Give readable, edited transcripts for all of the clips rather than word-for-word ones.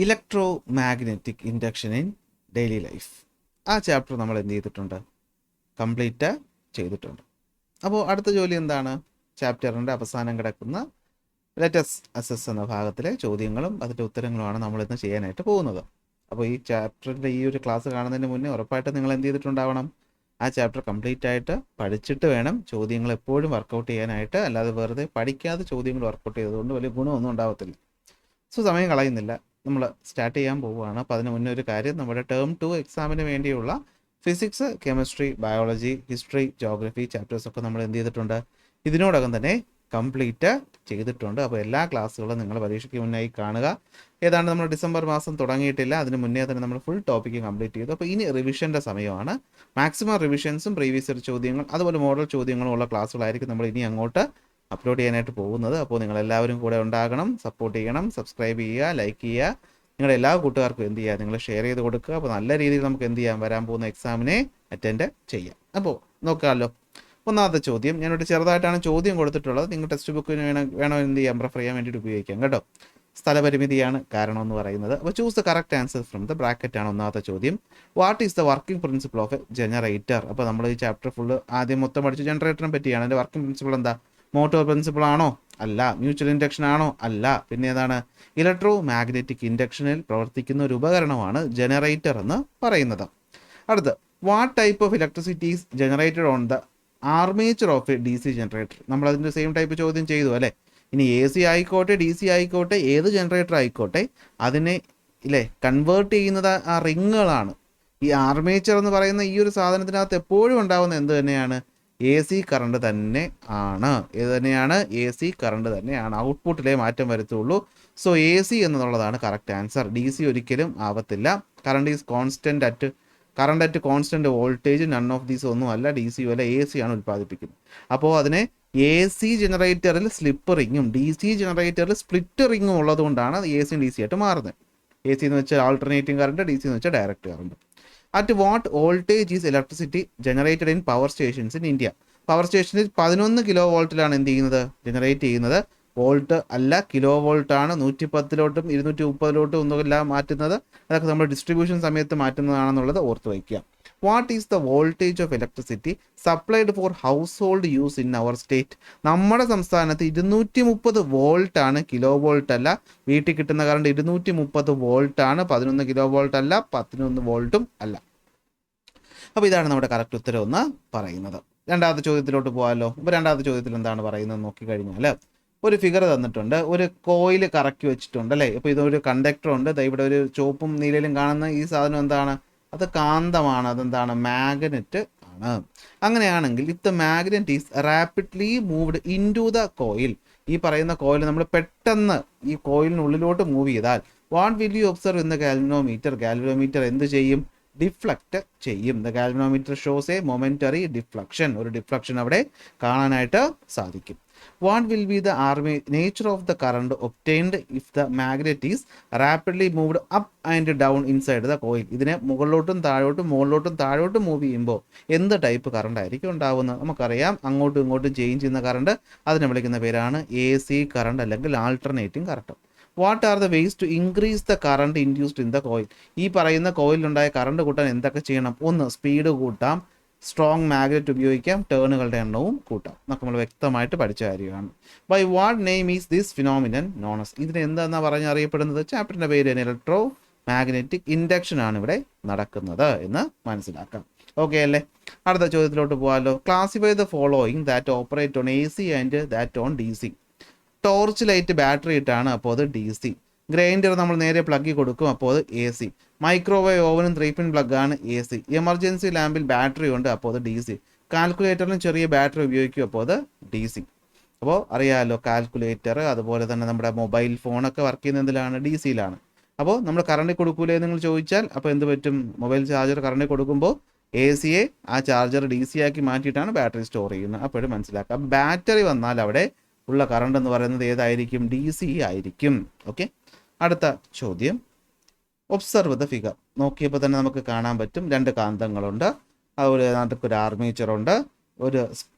Electro magnetic induction in daily life. ആ chapter നമ്മൾ എന്ത് ചെയ്തിട്ടുണ്ട്? കംപ്ലീറ്റ് ചെയ്തിട്ടുണ്ട്. അപ്പോൾ അടുത്ത ജോലി എന്താണ്? ചാപ്റ്ററിൻ്റെ അവസാനം കിടക്കുന്ന ലെറ്റസ് അസസ് എന്ന ഭാഗത്തിലെ ചോദ്യങ്ങളും അതിൻ്റെ ഉത്തരങ്ങളുമാണ് നമ്മളിന്ന് ചെയ്യാനായിട്ട് പോകുന്നത്. അപ്പോൾ ഈ ചാപ്റ്ററിൻ്റെ ഈ ഒരു ക്ലാസ് കാണുന്നതിന് മുന്നേ ഉറപ്പായിട്ട് നിങ്ങൾ എന്ത് ചെയ്തിട്ടുണ്ടാവണം? ആ ചാപ്റ്റർ കംപ്ലീറ്റ് ആയിട്ട് പഠിച്ചിട്ട് വേണം ചോദ്യങ്ങൾ എപ്പോഴും വർക്കൗട്ട് ചെയ്യാനായിട്ട്. അല്ലാതെ വെറുതെ പഠിക്കാതെ ചോദ്യങ്ങൾ വർക്കൗട്ട് ചെയ്തതുകൊണ്ട് വലിയ ഗുണമൊന്നും ഉണ്ടാവത്തില്ല. സോ സമയം കളയുന്നില്ല, നമ്മൾ സ്റ്റാർട്ട് ചെയ്യാൻ പോവുകയാണ്. അപ്പോൾ അതിന് മുന്നേ ഒരു കാര്യം, നമ്മുടെ ടേം 2 എക്സാമിന് വേണ്ടിയുള്ള physics, chemistry, biology, history, geography ചാപ്റ്റേഴ്സൊക്കെ നമ്മൾ എന്ത് ചെയ്തിട്ടുണ്ട്? ഇതിനോടകം തന്നെ കംപ്ലീറ്റ് ചെയ്തിട്ടുണ്ട്. അപ്പോൾ എല്ലാ ക്ലാസ്സുകളും നിങ്ങൾ പരീക്ഷയ്ക്ക് മുന്നായി കാണുക. ഏതാണ്ട് നമ്മൾ ഡിസംബർ മാസം തുടങ്ങിയിട്ടില്ല, അതിന് മുന്നേ തന്നെ നമ്മൾ ഫുൾ ടോപ്പിക്ക് കംപ്ലീറ്റ് ചെയ്തു. അപ്പോൾ ഇനി റിവിഷൻ്റെ സമയമാണ്. മാക്സിമം റിവിഷൻസും പ്രീവിയസ് ഇയർ ചോദ്യങ്ങൾ അതുപോലെ മോഡൽ ചോദ്യങ്ങളും ഉള്ള ക്ലാസ്സുകളായിരിക്കും നമ്മൾ ഇനി അങ്ങോട്ട് അപ്ലോഡ് ചെയ്യാനായിട്ട് പോകുന്നത്. അപ്പോൾ നിങ്ങളെല്ലാവരും കൂടെ ഉണ്ടാകണം, സപ്പോർട്ട് ചെയ്യണം, സബ്സ്ക്രൈബ് ചെയ്യുക, ലൈക്ക് ചെയ്യുക, നിങ്ങളുടെ എല്ലാ കൂട്ടുകാർക്കും എന്ത് ചെയ്യുക, നിങ്ങൾ ഷെയർ ചെയ്ത് കൊടുക്കുക. അപ്പോൾ നല്ല രീതിയിൽ നമുക്ക് എന്ത് ചെയ്യാം, വരാൻ പോകുന്ന എക്സാമിനെ അറ്റൻഡ് ചെയ്യാം. അപ്പോൾ നോക്കാമല്ലോ. ഒന്നാമത്തെ ചോദ്യം, ഞാനൊരു ചെറുതായിട്ടാണ് ചോദ്യം കൊടുത്തിട്ടുള്ളത്. നിങ്ങൾ ടെക്സ്റ്റ് ബുക്കിന് വേണോ എന്ത് ചെയ്യാം, റെഫർ ചെയ്യാൻ വേണ്ടിയിട്ട് ഉപയോഗിക്കാം കേട്ടോ. സ്ഥലപരിമിതിയാണ് കാരണം എന്ന് പറയുന്നത്. അപ്പോൾ choose the correct answer from the bracket ആണ് ഒന്നാമത്തെ ചോദ്യം. What is the working principle of A generator? അപ്പോൾ നമ്മൾ ഈ ചാപ്റ്റർ ഫുള്ള് ആദ്യം മൊത്തം പഠിച്ച ജനറേറ്ററിനെ പറ്റിയാണ്. അതിൻ്റെ വർക്കിംഗ് പ്രിൻസിപ്പിൾ എന്താ? മോട്ടോർ പ്രിൻസിപ്പിൾ ആണോ? അല്ല. മ്യൂച്വൽ ഇൻഡക്ഷൻ ആണോ? അല്ല. പിന്നെ ഏതാണ്? ഇലക്ട്രോ മാഗ്നറ്റിക് ഇൻഡക്ഷനിൽ പ്രവർത്തിക്കുന്ന ഒരു ഉപകരണമാണ് ജനറേറ്റർ എന്ന് പറയുന്നത്. അടുത്ത്, what type of electricity is generated on the armature of A D C generator? നമ്മൾ അതിൻ്റെ സെയിം ടൈപ്പ് ചോദ്യം ചെയ്തു അല്ലേ. ഇനി എ സി ആയിക്കോട്ടെ, ഡി സി ആയിക്കോട്ടെ, ഏത് ജനറേറ്റർ ആയിക്കോട്ടെ, അതിനെ ഇല്ലേ കൺവേർട്ട് ചെയ്യുന്നത് ആ റിങ്ങുകളാണ്. ഈ ആർമേച്ചർ എന്ന് പറയുന്ന ഈ ഒരു സാധനത്തിനകത്ത് എപ്പോഴും ഉണ്ടാകുന്ന എന്ത് തന്നെയാണ്? എ സി കറണ്ട് തന്നെ ആണ്. ഏത് തന്നെയാണ്? എ സി കറണ്ട് തന്നെയാണ്. ഔട്ട്പുട്ടിലേ മാറ്റം വരത്തുള്ളൂ. സോ എ സി എന്നുള്ളതാണ് കറക്റ്റ് ആൻസർ. ഡി സി ഒരിക്കലും ആവത്തില്ല. Current is constant at constant voltage. None of these ഒന്നും അല്ല. ഡി സി അല്ല, എ സി ആണ് ഉൽപ്പാദിപ്പിക്കുന്നത്. അപ്പോൾ അതിനെ എ സി ജനറേറ്ററിൽ സ്ലിപ്പ് റിങ്ങും ഡി സി ജനറേറ്ററിൽ സ്പ്ലിറ്റ് റിങ്ങും ഉള്ളത് കൊണ്ടാണ് എ സി ഡി സി ആയിട്ട് മാറുന്നത്. എ സി എന്ന് വെച്ചാൽ ആൾട്ടർനേറ്റിംഗ് കറണ്ട്, ഡി സി എന്ന് വെച്ചാൽ direct current. At what voltage is electricity generated in power stations in India? Power സ്റ്റേഷനിൽ 11 കിലോ വോൾട്ടിലാണ് എന്ത് ചെയ്യുന്നത്? ജനറേറ്റ് ചെയ്യുന്നത്. വോൾട്ട് അല്ല, കിലോ വോൾട്ടാണ്. 110-ലോട്ടും 230-ലോട്ടും ഒന്നുമില്ല മാറ്റുന്നത്. അതൊക്കെ നമ്മൾ ഡിസ്ട്രിബ്യൂഷൻ സമയത്ത് മാറ്റുന്നതാണെന്നുള്ളത് ഓർത്ത് വയ്ക്കുക. What is the voltage of electricity supplied for household use in our state? നമ്മുടെ സംസ്ഥാനത്ത് 230 വോൾട്ടാണ്, കിലോ വോൾട്ട് അല്ല. വീട്ടിൽ കിട്ടുന്ന കറണ്ട് 230 വോൾട്ടാണ്, 11 കിലോ വോൾട്ട് അല്ല, 11 വോൾട്ടും അല്ല. അപ്പോൾ ഇതാണ് നമ്മുടെ കറക്റ്റ് ഉത്തരം എന്ന് പറയുന്നത്. രണ്ടാമത്തെ ചോദ്യത്തിലോട്ട് പോകാമല്ലോ. ഇപ്പോൾ രണ്ടാമത്തെ ചോദ്യത്തിൽ എന്താണ് പറയുന്നത് നോക്കിക്കഴിഞ്ഞാൽ, ഒരു ഫിഗർ തന്നിട്ടുണ്ട്, ഒരു കോയിൽ കറക്കി വെച്ചിട്ടുണ്ട് അല്ലേ. ഇപ്പോൾ ഇതൊരു കണ്ടക്ടർ ഉണ്ട്. ഇവിടെ ഒരു ചുവപ്പും നീലയിലും കാണുന്ന ഈ സാധനം എന്താണ്? അത് കാന്തമാണ്. അതെന്താണ്? മാഗ്നറ്റ് ആണ്. അങ്ങനെയാണെങ്കിൽ if the magnet is rapidly moved into the coil, ഈ പറയുന്ന കോയിൽ നമ്മൾ പെട്ടെന്ന് ഈ കോയിലിനുള്ളിലോട്ട് മൂവ് ചെയ്താൽ what will you observe in the galvanometer? Galvanometer എന്ത് ചെയ്യും? ഡിഫ്ലക്റ്റ് ചെയ്യും. The galvanometer shows a momentary deflection. ഒരു ഡിഫ്ലക്ഷൻ അവിടെ കാണാനായിട്ട് സാധിക്കും. What will be the nature of the current obtained if the magnet is rapidly moved up and down inside the coil? ഇതിനെ മുകളിലോട്ടും താഴോട്ടും മുകളിലോട്ടും താഴോട്ടും move ചെയ്യുമ്പോൾ എന്ത് ടൈപ്പ് കറണ്ട് ആയിരിക്കും ഉണ്ടാവുന്നത്? നമുക്കറിയാം, അങ്ങോട്ടും ഇങ്ങോട്ടും ചേഞ്ച് ചെയ്യുന്ന കറണ്ട്, അതിനെ വിളിക്കുന്ന പേരാണ് എ സി കറണ്ട് അല്ലെങ്കിൽ alternating current. What are the ways to increase the current induced in the coil? ഈ പറയുന്ന കോയിലുണ്ടായ കറണ്ട് കൂട്ടാൻ എന്തൊക്കെ ചെയ്യണം? ഒന്ന്, സ്പീഡ് കൂട്ടാം, സ്ട്രോങ് മാഗ്നറ്റ് ഉപയോഗിക്കാം, ടേണുകളുടെ എണ്ണവും കൂട്ടാം. നമ്മൾ വ്യക്തമായിട്ട് പഠിച്ച കാര്യമാണ്. By what name is this phenomenon known as? ഇതിന് എന്താണെന്നാണ് പറഞ്ഞറിയപ്പെടുന്നത്? ചാപ്റ്ററിൻ്റെ പേര് ഇലക്ട്രോ മാഗ്നറ്റിക് ഇൻഡക്ഷൻ ആണ് ഇവിടെ നടക്കുന്നത് എന്ന് മനസ്സിലാക്കാം. ഓക്കെ അല്ലേ? അടുത്ത ചോദ്യത്തിലോട്ട് പോകാമല്ലോ. Classify the following that operate on A C and that on D C. Torch light battery ഇട്ടാണ്, അപ്പോൾ അത് ഡി സി. ഗ്രൈൻഡർ നമ്മൾ നേരെ പ്ലഗ് കൊടുക്കും, അപ്പോൾ അത് എ സി. മൈക്രോവേവ് ഓവനും 3-പിൻ പ്ലഗ് ആണ് എ സി. എമർജൻസി ലാമ്പിൽ ബാറ്ററി ഉണ്ട്, അപ്പോൾ അത് ഡി സി. കാൽക്കുലേറ്ററിലും ചെറിയ ബാറ്ററി ഉപയോഗിക്കും, അപ്പോൾ അത് ഡി സി. അപ്പോൾ അറിയാമല്ലോ, കാൽക്കുലേറ്റർ അതുപോലെ തന്നെ നമ്മുടെ മൊബൈൽ ഫോണൊക്കെ വർക്ക് ചെയ്യുന്ന എന്തിലാണ്? ഡി സിയിലാണ്. അപ്പോൾ നമ്മൾ കറണ്ട് കൊടുക്കൂലേ നിങ്ങൾ ചോദിച്ചാൽ, അപ്പോൾ എന്ത് പറ്റും? മൊബൈൽ ചാർജർ കറണ്ട് കൊടുക്കുമ്പോൾ എ സിയെ ആ ചാർജർ ഡി സി ആക്കി മാറ്റിയിട്ടാണ് ബാറ്ററി സ്റ്റോർ ചെയ്യുന്നത്. അപ്പോഴും മനസ്സിലാക്കാം, ബാറ്ററി വന്നാൽ അവിടെ ഉള്ള കറണ്ട് എന്ന് പറയുന്നത് ഏതായിരിക്കും? ഡി സി ആയിരിക്കും. ഓക്കെ. അടുത്ത ചോദ്യം, ഒബ്സർവ് ദ ഫിഗർ. നോക്കിയപ്പോൾ തന്നെ നമുക്ക് കാണാൻ പറ്റും, രണ്ട് കാന്തങ്ങളുണ്ട്, അതുപോലെ ഒരു ആർമേച്ചറുണ്ട്, ഒരു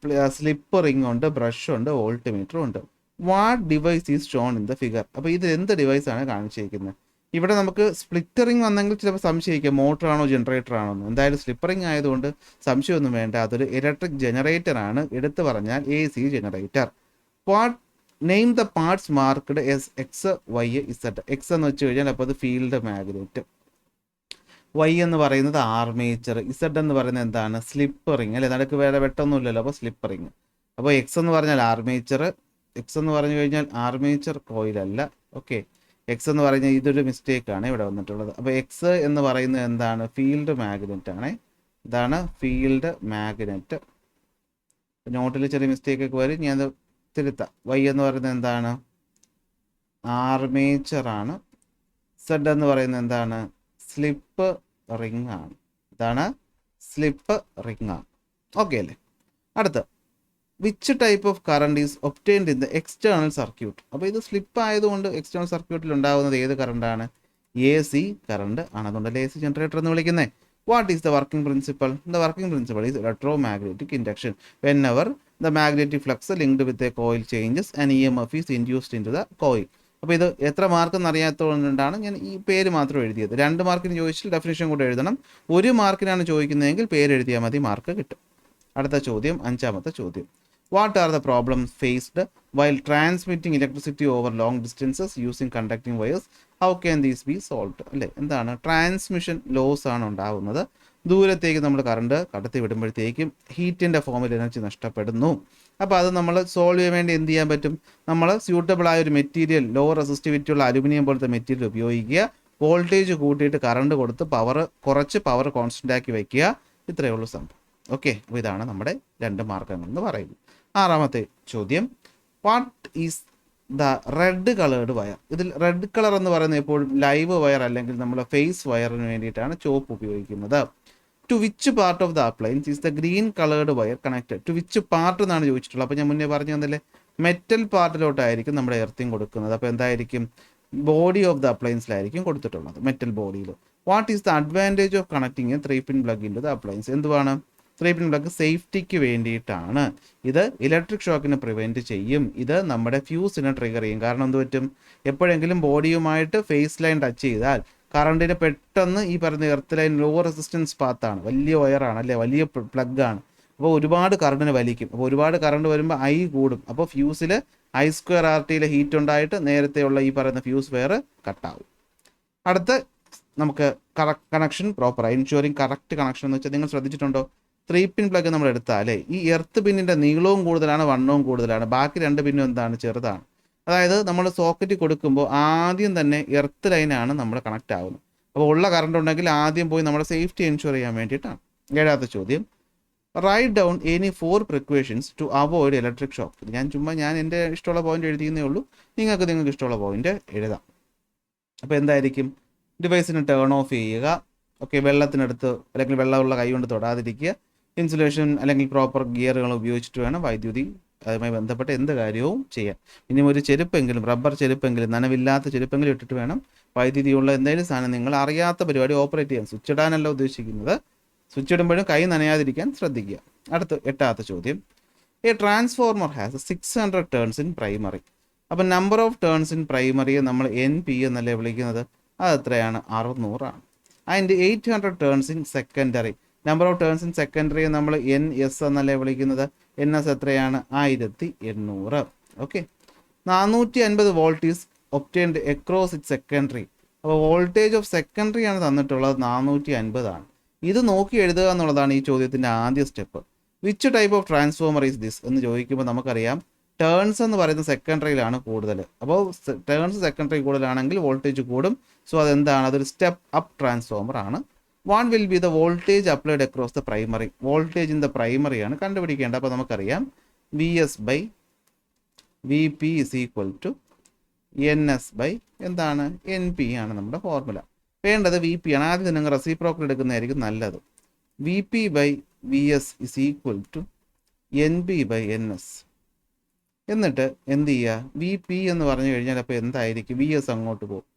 സ്ലിപ്പ് റിംഗ് ഉണ്ട്, ബ്രഷ് ഉണ്ട്, വോൾട്ട് മീറ്റർ ഉണ്ട്. What device is shown in the figure? അപ്പോൾ ഇത് എന്ത് ഡിവൈസാണ് കാണിച്ചിരിക്കുന്നത്? ഇവിടെ നമുക്ക് സ്പ്ലിറ്ററിങ് വന്നെങ്കിൽ ചിലപ്പോൾ സംശയിക്കാം മോട്ടർ ആണോ ജനറേറ്റർ ആണോ എന്ന്. എന്തായാലും സ്ലിപ്പറിങ് ആയതുകൊണ്ട് സംശയമൊന്നും വേണ്ട, അതൊരു ഇലക്ട്രിക് ജനറേറ്റർ ആണ്, എടുത്തു പറഞ്ഞാൽ AC generator. What name the parts marked as X Y Z. X എന്ന് വെച്ച് കഴിഞ്ഞാൽ അപ്പോൾ അത് ഫീൽഡ് മാഗ്നറ്റ്, വൈ എന്ന് പറയുന്നത് ആർമേച്ചർ, ഇസഡ് എന്ന് പറയുന്നത് എന്താണ് സ്ലിപ്പറിങ് അല്ലേ, നടക്ക് വേറെ വെട്ടൊന്നുമില്ലല്ലോ, അപ്പോൾ സ്ലിപ്പറിങ്. അപ്പോൾ എക്സ് എന്ന് പറഞ്ഞാൽ ആർമേച്ചർ, എക്സ് എന്ന് പറഞ്ഞു കഴിഞ്ഞാൽ ആർമേച്ചർ കോയിലല്ല. ഓക്കെ, എക്സ് എന്ന് പറഞ്ഞാൽ ഇതൊരു മിസ്റ്റേക്കാണ് ഇവിടെ വന്നിട്ടുള്ളത്. അപ്പോൾ എക്സ് എന്ന് പറയുന്നത് എന്താണ് ഫീൽഡ് മാഗ്നറ്റ് ആണ്. ഇതാണ് ഫീൽഡ് മാഗ്നറ്റ്. നോട്ടിൽ ചെറിയ മിസ്റ്റേക്ക് ഒക്കെ വരും, ഞാൻ തിരുത്താം. വൈ എന്ന് പറയുന്നത് എന്താണ് ആർമേച്ചർ ആണ്. സെഡ് എന്ന് പറയുന്നത് എന്താണ് സ്ലിപ്പ് റിംഗ് ആണ്. ഇതാണ് സ്ലിപ്പ് റിംഗ് ആണ്. ഓക്കെ അല്ലേ. അടുത്ത which type of current is obtained in the external circuit. അപ്പോൾ ഇത് സ്ലിപ്പ് ആയതുകൊണ്ട് എക്സ്റ്റേണൽ സർക്യൂട്ടിൽ ഉണ്ടാകുന്നത് ഏത് കറണ്ടാണ് AC കറണ്ട് ആണ്. അതുകൊണ്ടല്ലേ AC ജനറേറ്റർ എന്ന് വിളിക്കുന്നത്. What is the working principle? The working principle is electromagnetic induction. Whenever the magnetic flux linked with a coil changes and EMF is induced into the coil. അപ്പോൾ ഇത് എത്ര മാർക്കെന്ന് അറിയാത്തതുകൊണ്ടാണ് ഞാൻ ഈ പേര് മാത്രം എഴുതിയത്. 2 മാർക്കിന് ചോദിച്ചാൽ ഡെഫിനിഷൻ കൂടെ എഴുതണം. 1 മാർക്കിനാണ് ചോദിക്കുന്നതെങ്കിൽ പേര് എഴുതിയാൽ മതി, മാർക്ക് കിട്ടും. അടുത്ത ചോദ്യം, 5ാമത്തെ ചോദ്യം. What are the problems faced while transmitting electricity over long distances using conducting wires? How can these be solved? അല്ലേ, എന്താണ് ട്രാൻസ്മിഷൻ ലോസ് ആണ് ഉണ്ടാകുന്നത്. ദൂരത്തേക്ക് നമ്മൾ കറണ്ട് കടത്തി വിടുമ്പോഴത്തേക്കും ഹീറ്റിൻ്റെ ഫോമിൽ എനർജി നഷ്ടപ്പെടുന്നു. അപ്പോൾ അത് നമ്മൾ സോൾവ് ചെയ്യാൻ വേണ്ടി എന്ത് ചെയ്യാൻ പറ്റും? നമ്മൾ സ്യൂട്ടബിൾ ആയ ഒരു മെറ്റീരിയൽ, ലോ റെസിസ്റ്റിവിറ്റി ഉള്ള അലുമിനിയം പോലത്തെ മെറ്റീരിയൽ ഉപയോഗിക്കുക, വോൾട്ടേജ് കൂട്ടിയിട്ട് കറണ്ട് കൊടുത്ത് കുറച്ച് പവർ കോൺസ്റ്റൻ്റ് ആക്കി വയ്ക്കുക. ഇത്രയേ ഉള്ളൂ സംഭവം. ഓക്കെ, അപ്പോൾ ഇതാണ് നമ്മുടെ 2 മാർഗങ്ങൾ എന്ന് പറയുന്നത്. 6ാമത്തെ ചോദ്യം. What is the red coloured wire? ഇതിൽ റെഡ് കളർ എന്ന് പറയുന്നത് എപ്പോഴും ലൈവ് വയർ അല്ലെങ്കിൽ നമ്മൾ ഫേസ് വയറിന് വേണ്ടിയിട്ടാണ് ചോപ്പ് ഉപയോഗിക്കുന്നത്. To which part of the appliance is the green coloured wire connected? To which part എന്നാണ് ചോദിച്ചിട്ടുള്ളത്. അപ്പോൾ ഞാൻ മുന്നേ പറഞ്ഞു തന്നില്ലേ, മെറ്റൽ പാർട്ടിലോട്ടായിരിക്കും നമ്മുടെ എർത്തിങ് കൊടുക്കുന്നത്. അപ്പോൾ എന്തായിരിക്കും ബോഡി ഓഫ് ദ അപ്ലയൻസിലായിരിക്കും കൊടുത്തിട്ടുള്ളത്, മെറ്റൽ ബോഡിയിൽ. What is the advantage of connecting a 3-pin plug into the appliance? എന്തുവാണ് 3-pin പ്ലഗ്? സേഫ്റ്റിക്ക് വേണ്ടിയിട്ടാണ്. ഇത് ഇലക്ട്രിക് ഷോക്കിനെ പ്രിവെൻറ്റ് ചെയ്യും. ഇത് നമ്മുടെ ഫ്യൂസിനെ ട്രിഗർ ചെയ്യും. കാരണം എന്ത് പറ്റും, എപ്പോഴെങ്കിലും ബോഡിയുമായിട്ട് ഫേസ് ലൈൻ ടച്ച് ചെയ്താൽ കറണ്ടിന് പെട്ടെന്ന് ഈ പറയുന്ന എർത്ത് ലൈൻ ലോ റെസിസ്റ്റൻസ് പാത്താണ്, വലിയ വയറാണ് അല്ലേ, വലിയ പ്ലഗ് ആണ്. അപ്പോൾ ഒരുപാട് കറണ്ടിന് വലിക്കും. അപ്പോൾ ഒരുപാട് കറണ്ട് വരുമ്പോൾ I കൂടും. അപ്പോൾ ഫ്യൂസിൽ I²RTയിലെ ഹീറ്റ് ഉണ്ടായിട്ട് നേരത്തെയുള്ള ഈ പറയുന്ന ഫ്യൂസ് വയർ കട്ടാവും. അടുത്ത നമുക്ക് connection proper ensuring correct connection എന്ന് വെച്ചാൽ നിങ്ങൾ ശ്രദ്ധിച്ചിട്ടുണ്ടോ, 3-pin പ്ലഗ് നമ്മൾ എടുത്താലേ ഈ എർത്ത് പിന്നിൻ്റെ നീളവും കൂടുതലാണ്, വണ്ണവും കൂടുതലാണ്, ബാക്കി 2 പിന്നും എന്താണ് ചെറുതാണ്. അതായത് നമ്മൾ സോക്കറ്റ് കൊടുക്കുമ്പോൾ ആദ്യം തന്നെ എർത്ത് ലൈനാണ് നമ്മൾ കണക്റ്റ് ആകുന്നത്. അപ്പോൾ ഉള്ള കറണ്ട് ഉണ്ടെങ്കിൽ ആദ്യം പോയി നമ്മുടെ സേഫ്റ്റി എൻഷുർ ചെയ്യാൻ വേണ്ടിയിട്ടാണ്. 7ാമത്തെ ചോദ്യം. Write down any 4 precautions to avoid electric shock. ഞാൻ എൻ്റെ ഇഷ്ടമുള്ള പോയിന്റ് എഴുതിയെന്നേ ഉള്ളൂ, നിങ്ങൾക്ക് ഇഷ്ടമുള്ള പോയിന്റ് എഴുതാം. അപ്പോൾ എന്തായിരിക്കും? ഡിവൈസിന് ടേൺ ഓഫ് ചെയ്യുക, ഓക്കെ, വെള്ളത്തിനടുത്ത് അല്ലെങ്കിൽ വെള്ളമുള്ള കൈ കൊണ്ട് തൊടാതിരിക്കുക, ഇൻസുലേഷൻ അല്ലെങ്കിൽ പ്രോപ്പർ ഗിയറുകൾ ഉപയോഗിച്ചിട്ട് വേണം വൈദ്യുതി അതുമായി ബന്ധപ്പെട്ട എന്ത് കാര്യവും ചെയ്യാൻ. ഇനി ഒരു ചെരുപ്പെങ്കിലും, റബ്ബർ ചെരുപ്പെങ്കിലും, നനവില്ലാത്ത ചെരുപ്പെങ്കിലും ഇട്ടിട്ട് വേണം വൈദ്യുതിയുള്ള എന്തെങ്കിലും സാധനം നിങ്ങൾ അറിയാത്ത പരിപാടി ഓപ്പറേറ്റ് ചെയ്യാൻ. സ്വിച്ച് ഇടാനല്ല ഉദ്ദേശിക്കുന്നത്, സ്വിച്ച് ഇടുമ്പോഴും കൈ നനയാതിരിക്കാൻ ശ്രദ്ധിക്കുക. അടുത്ത 8ാമത്തെ ചോദ്യം. A transformer has 600 turns in primary. അപ്പം നമ്പർ ഓഫ് ടേൺസ് ഇൻ പ്രൈമറിയെ നമ്മൾ NP എന്നല്ലേ വിളിക്കുന്നത്, അത് എത്രയാണ്? 600 ആണ്. അതിൻ്റെ 800 turns in secondary, number of turns in സെക്കൻഡറിയെ നമ്മൾ NS എന്നല്ലേ വിളിക്കുന്നത്, NS എത്രയാണ്? 1800. Okay, 450 volt is obtained across it secondary. അപ്പോൾ വോൾട്ടേജ് ഓഫ് സെക്കൻഡറി ആണ് തന്നിട്ടുള്ളത്, 450 ആണ്. ഇത് നോക്കി എഴുതുക എന്നുള്ളതാണ് ഈ ചോദ്യത്തിൻ്റെ ആദ്യ step. Which type of transformer is this എന്ന് ചോദിക്കുമ്പോൾ നമുക്കറിയാം ടേൺസ് എന്ന് പറയുന്നത് സെക്കൻഡറിയിലാണ് കൂടുതൽ. അപ്പോൾ ടേൺസ് സെക്കൻഡറി കൂടുതലാണെങ്കിൽ വോൾട്ടേജ് കൂടും. സോ അതെന്താണ്? അതൊരു സ്റ്റെപ്പ് അപ്പ് ട്രാൻസ്ഫോമർ ആണ്. What will be the voltage applied across the primary? Voltage in the പ്രൈമറിയാണ് കണ്ടുപിടിക്കേണ്ടത്. അപ്പോൾ നമുക്കറിയാം VS/VP is equal to NS/ എന്താണ്? NP ആണ് നമ്മുടെ ഫോർമുല. വേണ്ടത് VP ആണ്. ആദ്യം നിങ്ങൾ റെസിപ്രോക്കൽ എടുക്കുന്നതായിരിക്കും നല്ലത്. VP/VS is equal to NP/NS. എന്നിട്ട് എന്ത് ചെയ്യുക? VP എന്ന് പറഞ്ഞു കഴിഞ്ഞാൽ അപ്പോൾ എന്തായിരിക്കും? VS അങ്ങോട്ട് പോകും.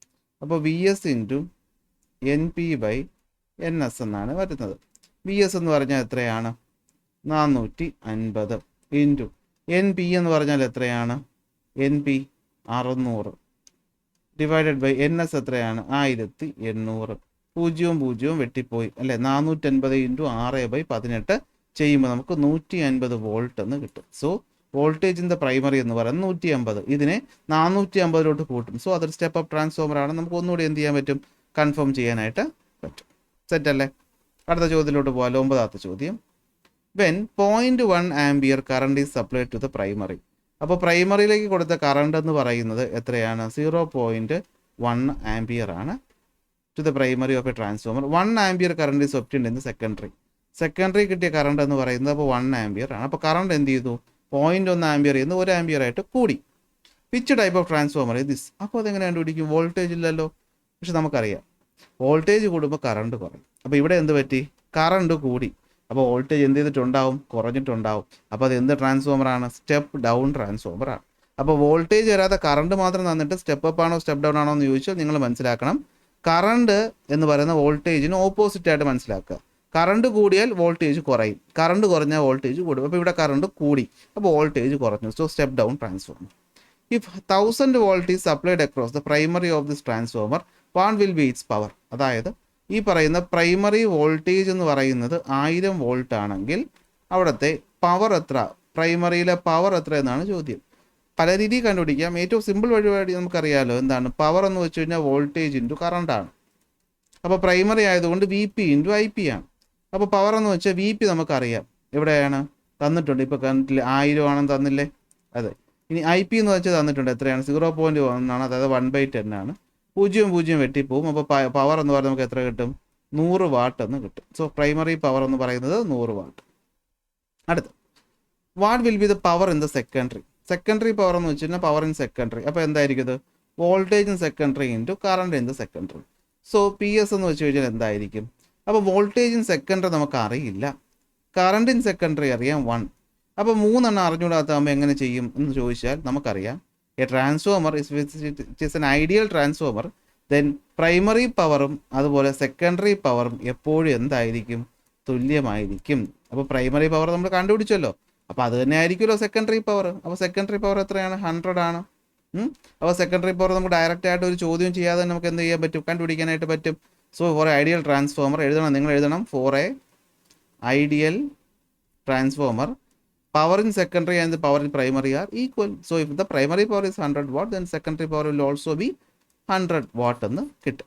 അപ്പോൾ VS ഇൻറ്റു NP/NS എന്നാണ് വരുന്നത്. VS എന്ന് പറഞ്ഞാൽ എത്രയാണ്? 450 ഇൻറ്റു NP എന്ന് പറഞ്ഞാൽ എത്രയാണ്? NP 600 divided by N S എത്രയാണ് 1800. 0 വെട്ടിപ്പോയി അല്ലേ. 450 ഇൻറ്റു 6/18 ചെയ്യുമ്പോൾ നമുക്ക് 150 വോൾട്ട് എന്ന് കിട്ടും. So voltage in the primary എന്ന് പറയുന്നത് 150. ഇതിനെ 450 കൂട്ടും. സോ അതൊരു സ്റ്റെപ്പ് അപ്പ് ട്രാൻസ്ഫോമർ ആണ്. നമുക്ക് ഒന്നുകൂടി എന്ത് ചെയ്യാൻ പറ്റും, കൺഫേം ചെയ്യാനായിട്ട് പറ്റും. സെറ്റ് അല്ലേ. അടുത്ത ചോദ്യത്തിലോട്ട് പോകാം. 9ാമത്തെ ചോദ്യം. When 0.1 ampere current is supplied to the primary. അപ്പോൾ പ്രൈമറിയിലേക്ക് കൊടുത്ത കറണ്ട് എന്ന് പറയുന്നത് എത്രയാണ്, 0.1 ആംപിയർ ആണ് to the primary of a transformer. 1 ampere current is obtained in the secondary. Secondary കിട്ടിയ കറണ്ട് എന്ന് പറയുന്നത് അപ്പോൾ 1 ആംപിയർ ആണ്. അപ്പോൾ കറണ്ട് എന്ത് ചെയ്തു, 0.1 ആംപിയർ ചെയ്യുന്ന 1 ആംപിയർ ആയിട്ട് കൂടി. Which type of transformer this? അപ്പോൾ അതെങ്ങനെ കണ്ടുപിടിക്കും, വോൾട്ടേജ് ഇല്ലല്ലോ. പക്ഷെ നമുക്കറിയാം വോൾട്ടേജ് കൂടുമ്പോൾ കറണ്ട് കുറയും. അപ്പോൾ ഇവിടെ എന്ത് പറ്റി, കറണ്ട് കൂടി. അപ്പോൾ വോൾട്ടേജ് എന്ത് ചെയ്തിട്ടുണ്ടാവും, കുറഞ്ഞിട്ടുണ്ടാവും. അപ്പോൾ അത് എന്ത് ട്രാൻസ്ഫോമറാണ്, സ്റ്റെപ്പ് ഡൗൺ ട്രാൻസ്ഫോമറാണ്. അപ്പോൾ വോൾട്ടേജ് വരാതെ കറണ്ട് മാത്രം തന്നിട്ട് സ്റ്റെപ്പ് അപ്പ് ആണോ സ്റ്റെപ്പ് ഡൗൺ ആണോ എന്ന് ചോദിച്ചാൽ നിങ്ങൾ മനസ്സിലാക്കണം, കറണ്ട് എന്ന് പറയുന്ന വോൾട്ടേജിന് ഓപ്പോസിറ്റ് ആയിട്ട് മനസ്സിലാക്കുക. കറണ്ട് കൂടിയാൽ വോൾട്ടേജ് കുറയും, കറണ്ട് കുറഞ്ഞാൽ വോൾട്ടേജ് കൂടും. അപ്പോൾ ഇവിടെ കറണ്ട് കൂടി, അപ്പോൾ വോൾട്ടേജ് കുറഞ്ഞു. So step down transformer. If 1000 volt is supplied across the primary of this transformer, what will B it's power? അതായത് ഈ പറയുന്ന പ്രൈമറി വോൾട്ടേജ് എന്ന് പറയുന്നത് 1000 വോൾട്ട് ആണെങ്കിൽ അവിടുത്തെ പവർ എത്ര, പ്രൈമറിയിലെ പവർ എത്ര എന്നാണ് ചോദ്യം. പല രീതിയിൽ കണ്ടുപിടിക്കാം. ഏറ്റവും സിമ്പിൾ വഴി നമുക്കറിയാമല്ലോ, എന്താണ് പവർ എന്ന് വെച്ച് കഴിഞ്ഞാൽ വോൾട്ടേജ് ഇൻറ്റു കറണ്ടാണ്. അപ്പോൾ പ്രൈമറി ആയതുകൊണ്ട് V P into I P ആണ്. അപ്പോൾ പവർ എന്ന് വെച്ചാൽ വി പി നമുക്കറിയാം, എവിടെയാണ് തന്നിട്ടുണ്ട്, ഇപ്പോൾ കറണ്ടിൽ 1000 ആണെന്ന് തന്നില്ലേ, അതെ. ഇനി ഐ പി എന്ന് വെച്ചാൽ തന്നിട്ടുണ്ട്, എത്രയാണ്, 0.1 ആണ്, അതായത് 1/10 ആണ്. 0 വെട്ടിപ്പോവും. അപ്പോൾ പവർ എന്ന് പറയുന്നത് നമുക്ക് എത്ര കിട്ടും, 100 വാട്ട് എന്ന് കിട്ടും. സോ പ്രൈമറി പവർ എന്ന് പറയുന്നത് 100 വാട്ട്. അടുത്ത്, what will be the power in the secondary? Secondary power എന്ന് വെച്ച് കഴിഞ്ഞാൽ പവർ ഇൻ സെക്കൻഡറി. അപ്പോൾ എന്തായിരിക്കും ഇത്, voltage in secondary into current in the secondary. So P S എന്ന് വെച്ച് കഴിഞ്ഞാൽ എന്തായിരിക്കും, അപ്പോൾ വോൾട്ടേജ് ഇൻ സെക്കൻഡറി നമുക്ക് അറിയില്ല, കറണ്ട് ഇൻ സെക്കൻഡറി അറിയാം 1. അപ്പോൾ 3 അറിഞ്ഞുകൂടാത്താകുമ്പോൾ എങ്ങനെ ചെയ്യും എന്ന് ചോദിച്ചാൽ നമുക്കറിയാം, A transformer is an ideal transformer, then primary പവറും അതുപോലെ സെക്കൻഡറി പവറും എപ്പോഴും എന്തായിരിക്കും, തുല്യമായിരിക്കും. അപ്പോൾ പ്രൈമറി പവർ നമ്മൾ കണ്ടുപിടിച്ചല്ലോ, അപ്പോൾ അത് തന്നെ ആയിരിക്കുമല്ലോ സെക്കൻഡറി പവർ. അപ്പോൾ സെക്കൻഡറി പവർ എത്രയാണ്, 100 ആണ്. അപ്പോൾ സെക്കൻഡറി പവർ നമുക്ക് ഡയറക്റ്റ് ആയിട്ട് ഒരു ചോദ്യം ചെയ്യാതെ നമുക്ക് എന്ത് ചെയ്യാൻ പറ്റും, കണ്ടുപിടിക്കാനായിട്ട് പറ്റും. സോ ഫോർ ഐഡിയൽ ട്രാൻസ്ഫോമർ എഴുതണം, നിങ്ങൾ എഴുതണം, for a ideal transformer power in secondary and the power in primary are equal. So if the primary power is 100 watt, then secondary power will also be 100 watt എന്ന് കിട്ടും.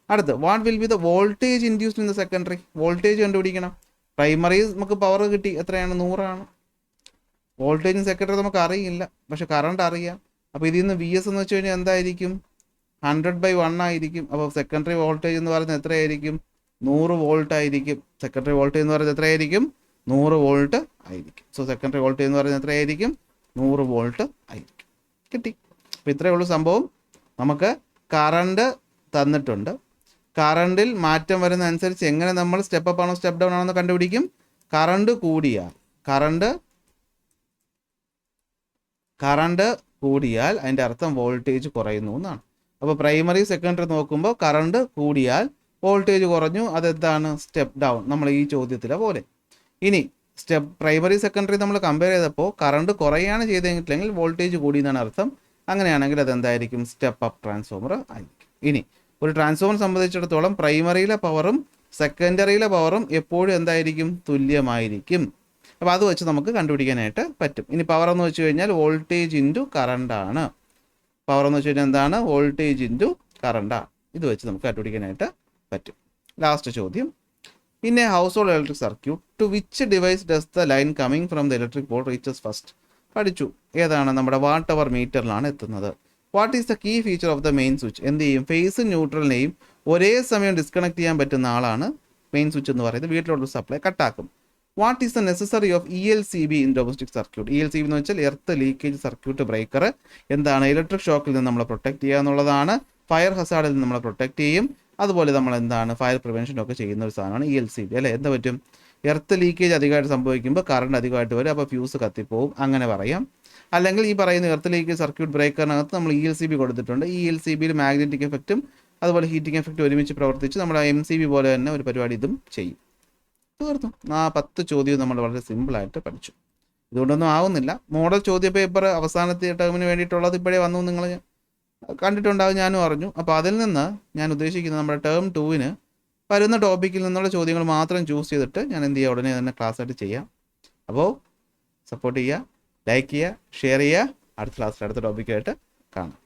അടുത്ത്, what will be the voltage induced in the secondary? Voltage കണ്ടുപിടിക്കണം. Primary നമുക്ക് power കിട്ടി, എത്രയാണ്, 100 ആണ്. Voltage in secondary നമുക്ക് അറിയില്ല, പക്ഷെ കറണ്ട് അറിയാം. അപ്പോൾ ഇതിൽ നിന്ന് വി എസ് എന്ന് വെച്ച് കഴിഞ്ഞാൽ എന്തായിരിക്കും, 100/1 ആയിരിക്കും. അപ്പോൾ സെക്കൻഡറി വോൾട്ടേജ് എന്ന് പറയുന്നത് എത്രയായിരിക്കും, 100 വോൾട്ട് ആയിരിക്കും. സെക്കൻഡറി വോൾട്ടേജ് എന്ന് പറയുന്നത് എത്രയായിരിക്കും, 100 വോൾട്ട് ആയിരിക്കും. സോ സെക്കൻഡറി വോൾട്ടേജ് എന്ന് പറയുന്നത് എത്രയായിരിക്കും, 100 വോൾട്ട് ആയിരിക്കും. കിട്ടി. അപ്പോൾ ഇത്രയേ ഉള്ളൂ സംഭവം. നമുക്ക് കറണ്ട് തന്നിട്ടുണ്ട്, കറണ്ടിൽ മാറ്റം വരുന്ന അനുസരിച്ച് എങ്ങനെ നമ്മൾ സ്റ്റെപ്പ് അപ്പ് ആണോ സ്റ്റെപ്പ് ഡൗൺ ആണോ എന്ന് കണ്ടുപിടിക്കും. കറണ്ട് കൂടിയാൽ അതിൻ്റെ അർത്ഥം വോൾട്ടേജ് കുറയുന്നു എന്നാണ്. അപ്പോൾ പ്രൈമറി സെക്കൻഡറി നോക്കുമ്പോൾ കറണ്ട് കൂടിയാൽ വോൾട്ടേജ് കുറഞ്ഞു, അതെന്താണ്, സ്റ്റെപ്പ് ഡൗൺ. നമ്മൾ ഈ ചോദ്യത്തിലെ പോലെ. ഇനി പ്രൈമറി സെക്കൻഡറി നമ്മൾ കമ്പയർ ചെയ്തപ്പോൾ കറണ്ട് കുറയാണ് ചെയ്തെങ്കിൽ വോൾട്ടേജ് കൂടി എന്നാണ് അർത്ഥം. അങ്ങനെയാണെങ്കിൽ അതെന്തായിരിക്കും, സ്റ്റെപ്പ് അപ്പ് ട്രാൻസ്ഫോമർ ആയിരിക്കും. ഇനി ഒരു ട്രാൻസ്ഫോമർ സംബന്ധിച്ചിടത്തോളം പ്രൈമറിയിലെ പവറും സെക്കൻഡറിയിലെ പവറും എപ്പോഴും എന്തായിരിക്കും, തുല്യമായിരിക്കും. അപ്പോൾ അത് വെച്ച് നമുക്ക് കണ്ടുപിടിക്കാനായിട്ട് പറ്റും. ഇനി പവർ എന്ന് വെച്ച് കഴിഞ്ഞാൽ വോൾട്ടേജ് ഇൻറ്റു കറണ്ടാണ്. പവർ എന്ന് വെച്ച് കഴിഞ്ഞാൽ എന്താണ്, വോൾട്ടേജ് ഇൻറ്റു കറണ്ടാണ്. ഇത് വെച്ച് നമുക്ക് കണ്ടുപിടിക്കാനായിട്ട് പറ്റും. ലാസ്റ്റ് ചോദ്യം, in a household electric circuit, to which device does the line coming from the electric board reaches first? പഠിച്ചു. ഏതാണ്, നമ്മുടെ വാട്ട് അവർ മീറ്ററിലാണ് എത്തുന്നത്. What is the key feature of the main switch? എന്ത് ചെയ്യും, ഫേസും ന്യൂട്രലിനെയും ഒരേ സമയം ഡിസ്കണക്ട് ചെയ്യാൻ പറ്റുന്ന ആളാണ് മെയിൻ സ്വിച്ച് എന്ന് പറയുന്നത്. വീട്ടിലോട്ട് സപ്ലൈ കട്ടാക്കും. What is the necessary of ELCB in domestic circuit? ELCB എന്ന് വെച്ചാൽ എർത്ത് ലീക്കേജ് സർക്യൂട്ട് ബ്രേക്കർ. എന്താണ്, ഇലക്ട്രിക് ഷോക്കിൽ നിന്ന് നമ്മളെ പ്രൊട്ടക്ട് ചെയ്യുക എന്നുള്ളതാണ്. ഫയർ ഹസാർഡിൽ നിന്ന് നമ്മളെ പ്രൊട്ടക്ട് ചെയ്യും. അതുപോലെ നമ്മൾ എന്താണ്, ഫയർ പ്രിവെൻഷനൊക്കെ ചെയ്യുന്ന ഒരു സാധനമാണ് ELCB അല്ലേ. എന്താ പറ്റും, എർത്ത് ലീക്കേജ് അധികമായിട്ട് സംഭവിക്കുമ്പോൾ കറണ്ട് അധികമായിട്ട് വരും, അപ്പോൾ ഫ്യൂസ് കത്തിപ്പോവും, അങ്ങനെ പറയാം. അല്ലെങ്കിൽ ഈ പറയുന്ന എർത്ത് ലീക്കേജ് സർക്യൂട്ട് ബ്രേക്കറിനകത്ത് നമ്മൾ ELCB കൊടുത്തിട്ടുണ്ട്. ELCBയിൽ മാഗ്നറ്റിക് എഫക്റ്റും അതുപോലെ ഹീറ്റിംഗ് എഫക്റ്റ് ഒരുമിച്ച് പ്രവർത്തിച്ച് നമ്മൾ MCB പോലെ തന്നെ ഒരു പരിപാടി ഇതും ചെയ്യും. തീർന്നു. 10 ചോദ്യം നമ്മൾ വളരെ സിമ്പിളായിട്ട് പഠിച്ചു. ഇതുകൊണ്ടൊന്നും ആവുന്നില്ല. മോഡൽ ചോദ്യ പേപ്പർ അവസാനത്തെ ടേമിന് വേണ്ടിയിട്ടുള്ളത് ഇപ്പോഴേ വന്നു. നിങ്ങൾ കണ്ടിട്ടുണ്ടാവും, ഞാനും അറിഞ്ഞു. അപ്പോൾ അതിൽ നിന്ന് ഞാൻ ഉദ്ദേശിക്കുന്നത് നമ്മുടെ ടേം 2-ന് വരുന്ന ടോപ്പിക്കിൽ നിന്നുള്ള ചോദ്യങ്ങൾ മാത്രം ചൂസ് ചെയ്തിട്ട് ഞാൻ എന്ത് ചെയ്യുക, ഉടനെ തന്നെ ക്ലാസ് ആയിട്ട് ചെയ്യാം. അപ്പോൾ സപ്പോർട്ട് ചെയ്യുക, ലൈക്ക് ചെയ്യുക, ഷെയർ ചെയ്യുക. അടുത്ത ക്ലാസ്സിൽ അടുത്ത ടോപ്പിക്കായിട്ട് കാണാം.